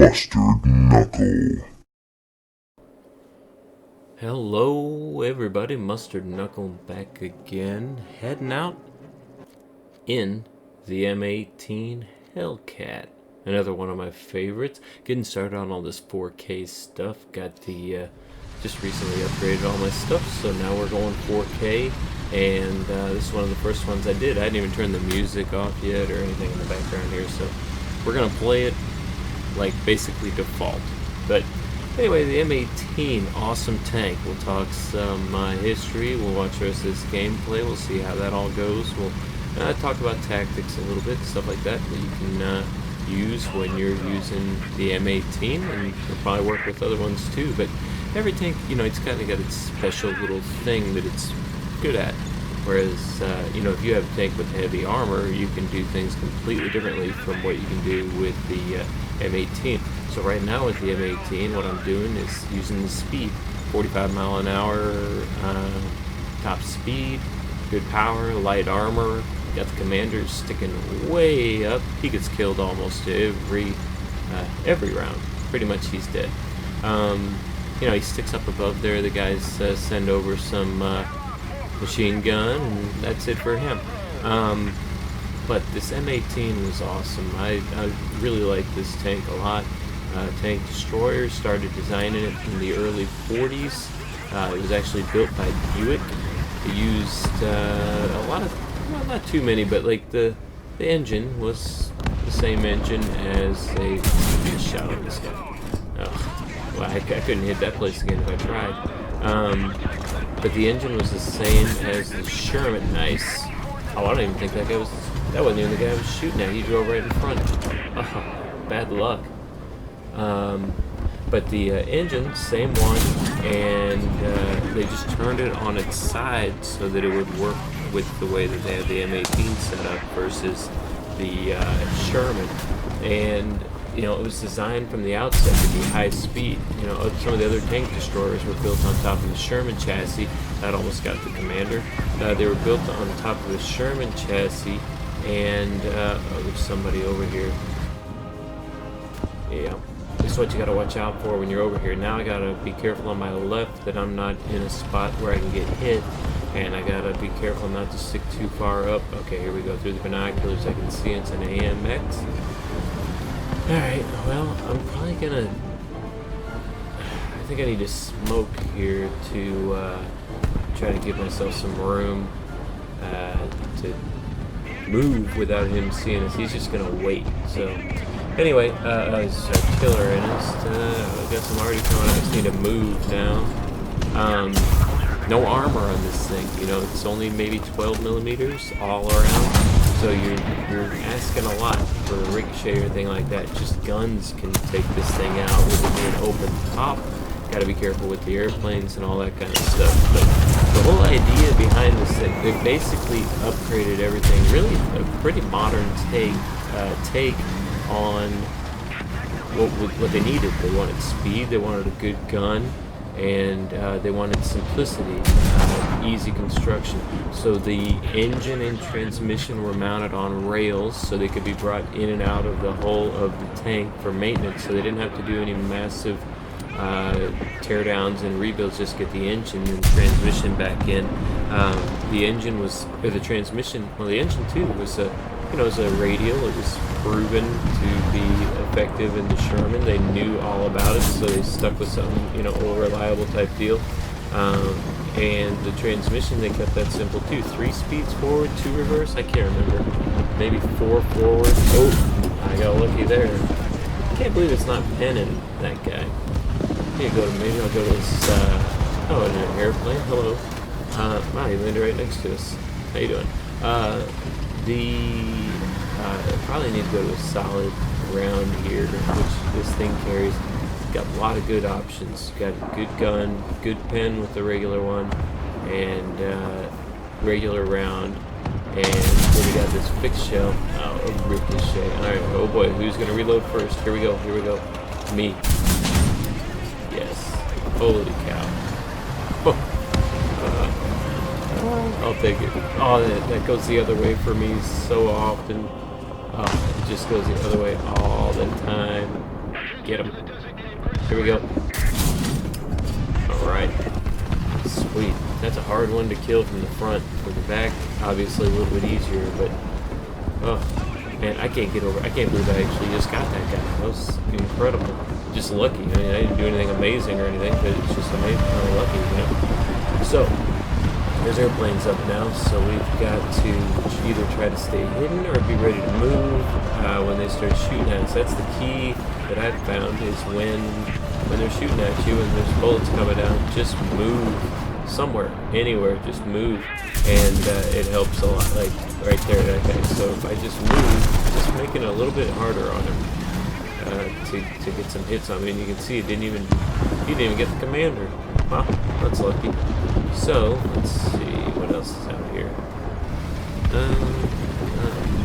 Mustard Knuckle. Hello everybody, Mustard Knuckle back again, heading out in the M18 Hellcat. Another one of my favorites. Getting started on all this 4K stuff. Got the, just recently upgraded all my stuff, so now we're going 4K. And this is one of the first ones I did. I hadn't even turned the music off yet or anything in the background here, so we're going to play it like basically default. But anyway, the M18, awesome tank. We'll talk some history, we'll watch the rest of this gameplay, we'll see how that all goes. We'll talk about tactics a little bit, stuff like that that you can use when you're using the M18, and it'll probably work with other ones too. But every tank, you know, it's kind of got its special little thing that it's good at. Whereas, you know, if you have a tank with heavy armor, you can do things completely differently from what you can do with the M18. So right now with the M18, what I'm doing is using the speed, 45 mile an hour top speed, good power, light armor. Got the commander sticking way up. He gets killed almost every round. Pretty much he's dead. You know, he sticks up above there. The guys send over some machine gun, and that's it for him. But this M18 was awesome. I really like this tank a lot. Tank destroyers started designing it in the early 40s. It was actually built by Buick. It used a lot of, well, not too many, but like the engine was the same engine as a shot on this guy. Oh, well, I couldn't hit that place again if I tried. But the engine was the same as the Sherman. Nice. Oh, I don't even think that wasn't even the guy I was shooting at. He drove right in front. Oh, bad luck. But the engine, same one, and they just turned it on its side so that it would work with the way that they had the M18 set up versus the Sherman. And you know, it was designed from the outset to be high speed. You know, some of the other tank destroyers were built on top of the Sherman chassis. That almost got the commander. They were built on top of the Sherman chassis, and oh, there's somebody over here. Yeah, this is what you gotta watch out for when you're over here. Now I gotta be careful on my left that I'm not in a spot where I can get hit, and I gotta be careful not to stick too far up. Okay, here we go through the binoculars. I can see it's an AMX. Alright, well, I'm probably gonna... I think I need to smoke here to try to give myself some room to move without him seeing us. He's just gonna wait. So, anyway, there's artillerist. I got some already coming. I just need to move down. No armor on this thing. You know, it's only maybe 12 millimeters all around. So you're asking a lot for a ricochet or anything like that. Just guns can take this thing out with it being open top. Got to be careful with the airplanes and all that kind of stuff. But the whole idea behind this thing, they basically upgraded everything. Really a pretty modern take on what they needed. They wanted speed. They wanted a good gun. And they wanted simplicity, easy construction. So the engine and transmission were mounted on rails so they could be brought in and out of the hull of the tank for maintenance. So they didn't have to do any massive teardowns and rebuilds, just get the engine and transmission back in. The engine was, or the transmission, well, the engine too was a, you know, it was a radial. It was proven to be effective in the Sherman. They knew all about it, so they stuck with something, you know, old reliable type deal. And the transmission, they kept that simple too. 3 speeds forward, 2 reverse. I can't remember. Maybe 4 forward. Oh, I got lucky there. I can't believe it's not penning that guy. Maybe I'll go to this. Oh, an airplane. Hello. Wow, he landed right next to us. How you doing? Probably need to go to a solid round here, which this thing carries. Got a lot of good options. Got a good gun, good pen with the regular one, and regular round. And then we got this fixed shell. Oh, a ricochet. Alright, oh boy, who's gonna reload first? Here we go, Me. Yes. Holy cow. I'll take it. Oh, that goes the other way for me so often. It just goes the other way all the time. Get him. Here we go. Alright. Sweet. That's a hard one to kill from the front. From the back, obviously a little bit easier, but... Oh, man, I can't get over... I can't believe I actually just got that guy. That was incredible. Just lucky. I mean, I didn't do anything amazing or anything, but it's just amazing. Kind of lucky, you know? So, there's airplanes up now, so we've got to either try to stay hidden or be ready to move when they start shooting at us. That's the key that I've found is when they're shooting at you and there's bullets coming down, just move somewhere, anywhere, just move, and it helps a lot. Like right there, that guy. So if I just move, just making it a little bit harder on him to get some hits on me. And you can see he didn't even get the commander. Wow, that's lucky. So let's see what else is out here. Not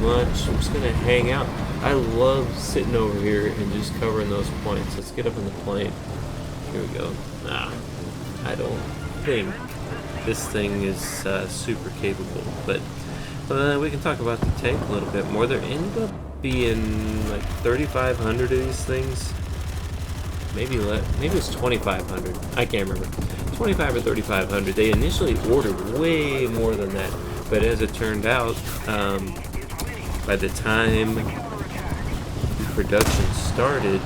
much. I'm just gonna hang out. I love sitting over here and just covering those points. Let's get up in the plane. Here we go. I don't think this thing is super capable, but we can talk about the tank a little bit more. There ended up being like 3,500 of these things. Maybe it was 2,500. I can't remember. 25 or 3,500. They initially ordered way more than that, but as it turned out, by the time production started,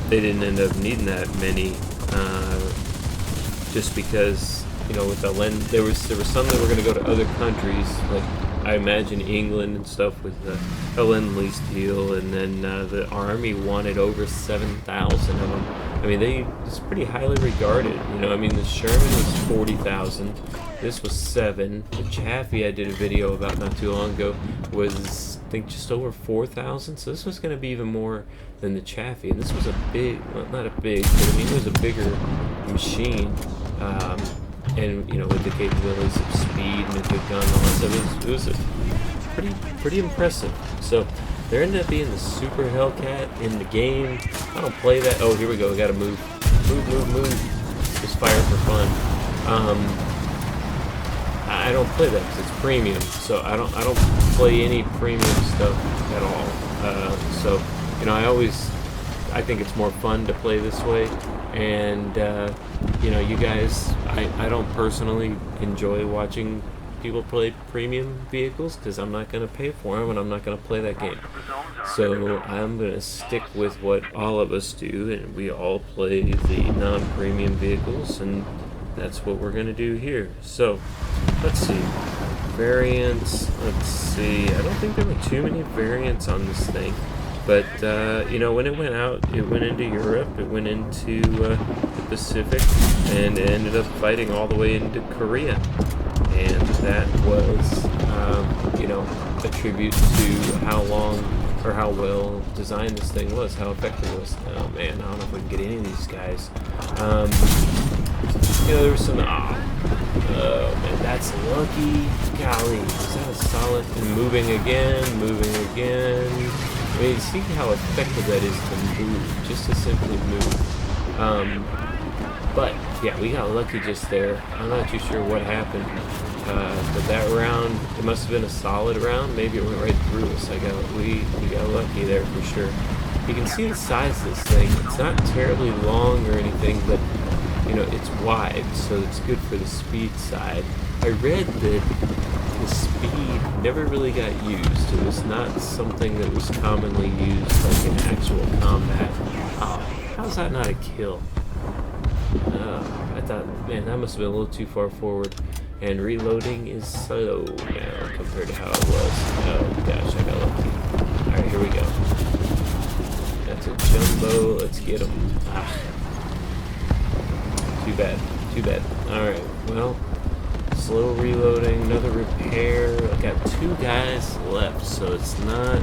they didn't end up needing that many, just because, you know, with the lend, there was some that were going to go to other countries, like I imagine England and stuff with a lend-lease deal, and then the Army wanted over 7,000 of them. I mean, it's pretty highly regarded, you know. I mean, the Sherman was 40,000. This was 7. The Chaffee I did a video about not too long ago was, I think, just over 4,000. So this was going to be even more than the Chaffee. And this was a big, well, not a big, but I mean, it was a bigger machine. And, you know, with the capabilities of speed and a good gun and all that stuff, it was a pretty impressive. So there ended up being the Super Hellcat in the game. I don't play that. Oh, here we go. We gotta move. Move. Just fire for fun. I don't play that because it's premium. So I don't play any premium stuff at all. So, you know, I think it's more fun to play this way. And, you know, you guys, I don't personally enjoy watching people play premium vehicles because I'm not going to pay for them and I'm not going to play that game. So I'm going to stick with what all of us do, and we all play the non-premium vehicles, and that's what we're going to do here. So let's see. Variants, let's see. I don't think there were too many variants on this thing. But, you know, when it went out, it went into Europe, it went into the Pacific, and it ended up fighting all the way into Korea. And that was, you know, a tribute to how long or how well designed this thing was, how effective it was. Oh, man, I don't know if we can get any of these guys. You know, there was some... Oh, man, that's lucky. Golly, is that a solid... And moving again. I mean, see how effective that is to move, just to simply move. But, yeah, we got lucky just there. I'm not too sure what happened. But that round, it must have been a solid round. Maybe it went right through us. We got lucky there for sure. You can see the size of this thing. It's not terribly long or anything, but, you know, it's wide, so it's good for the speed side. I read that the speed never really got used. It was not something that was commonly used like in actual combat. Oh, how's that not a kill? I thought, man, that must have been a little too far forward. And reloading is slow now compared to how it was. Oh gosh, I got lucky. Alright, here we go. That's a jumbo. Let's get him. Too bad. Alright, well, slow reloading, another repair. I got 2 guys left, so it's not...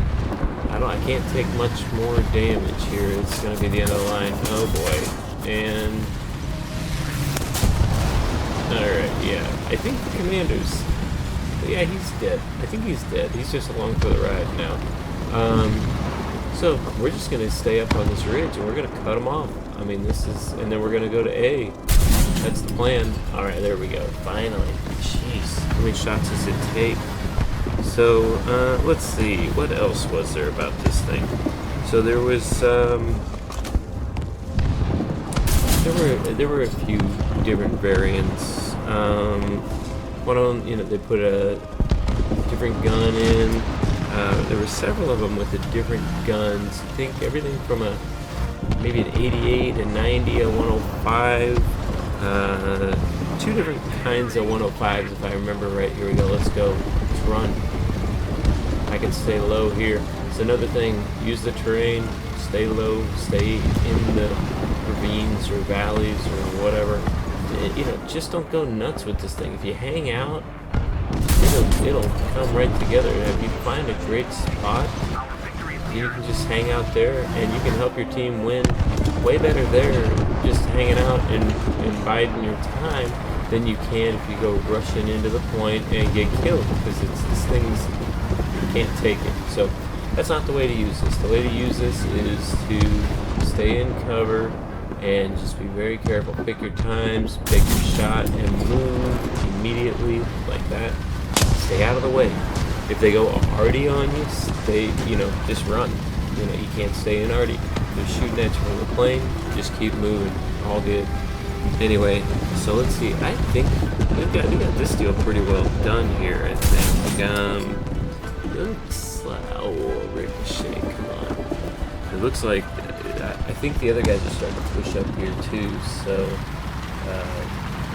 I can't take much more damage here. It's gonna be the end of the line. Oh boy. And... Alright, yeah. I think the commander's... Yeah, he's dead. I think he's dead. He's just along for the ride now. So, we're just going to stay up on this ridge, and we're going to cut him off. I mean, this is... And then we're going to go to A. That's the plan. Alright, there we go. Finally. Jeez. How many shots does it take? So, let's see. What else was there about this thing? So there was there were a few different variants. One of them, you know, they put a different gun in. There were several of them with the different guns. I think everything from a maybe an 88, a 90, a 105. Two different kinds of 105s, if I remember right. Here we go. Let's go. Let's run. I can stay low here. It's another thing. Use the terrain. Stay low. Stay in the ravines or valleys or whatever. You know, just don't go nuts with this thing. If you hang out, it'll come right together. If you find a great spot, you can just hang out there and you can help your team win way better there just hanging out and biding your time than you can if you go rushing into the point and get killed, because this thing's, you can't take it. So that's not the way to use this. The way to use this is to stay in cover and just be very careful. Pick your times, pick your shot, and move immediately like that. Stay out of the way. If they go arty on you, stay, you know, just run. You know, you can't stay in arty. They're shooting at you from the plane, just keep moving. All good. Anyway, so let's see. I think we got this deal pretty well done here, I think. Looks like, oh, ricochet, come on. It looks like, I think the other guys are starting to push up here too, so,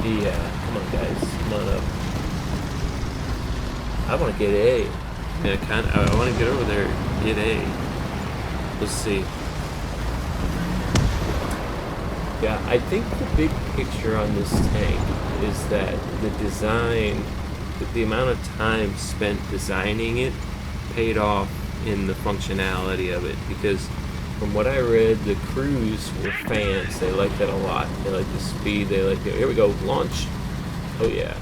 yeah, come on guys, come on up. I want to get A. Yeah, I want to get over there, get A. Let's see. Yeah, I think the big picture on this tank is that the design, the amount of time spent designing it paid off in the functionality of it, because from what I read, the crews were fans. They liked that a lot. They liked the speed. They liked it. Here we go, launch. Oh yeah.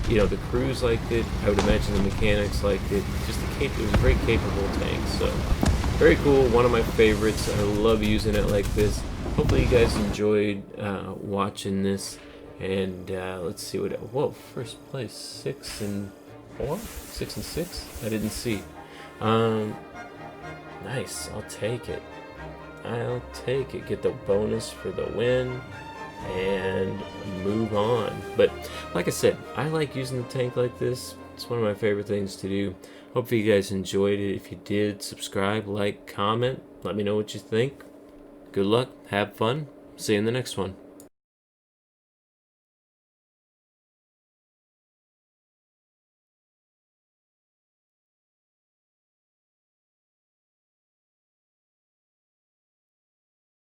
You know, the crews liked it. I would imagine the mechanics liked it. Just it was a very capable tank. So very cool. One of my favorites. I love using it like this. Hopefully you guys enjoyed watching this. And let's see what. Whoa, first place, 6 and 4, 6 and 6. I didn't see. Nice. I'll take it. I'll take it. Get the bonus for the win. And move on. But like I said, I like using the tank like this. It's one of my favorite things to do. Hopefully you guys enjoyed it. If you did, subscribe, like, comment. Let me know what you think. Good luck. Have fun. See you in the next one.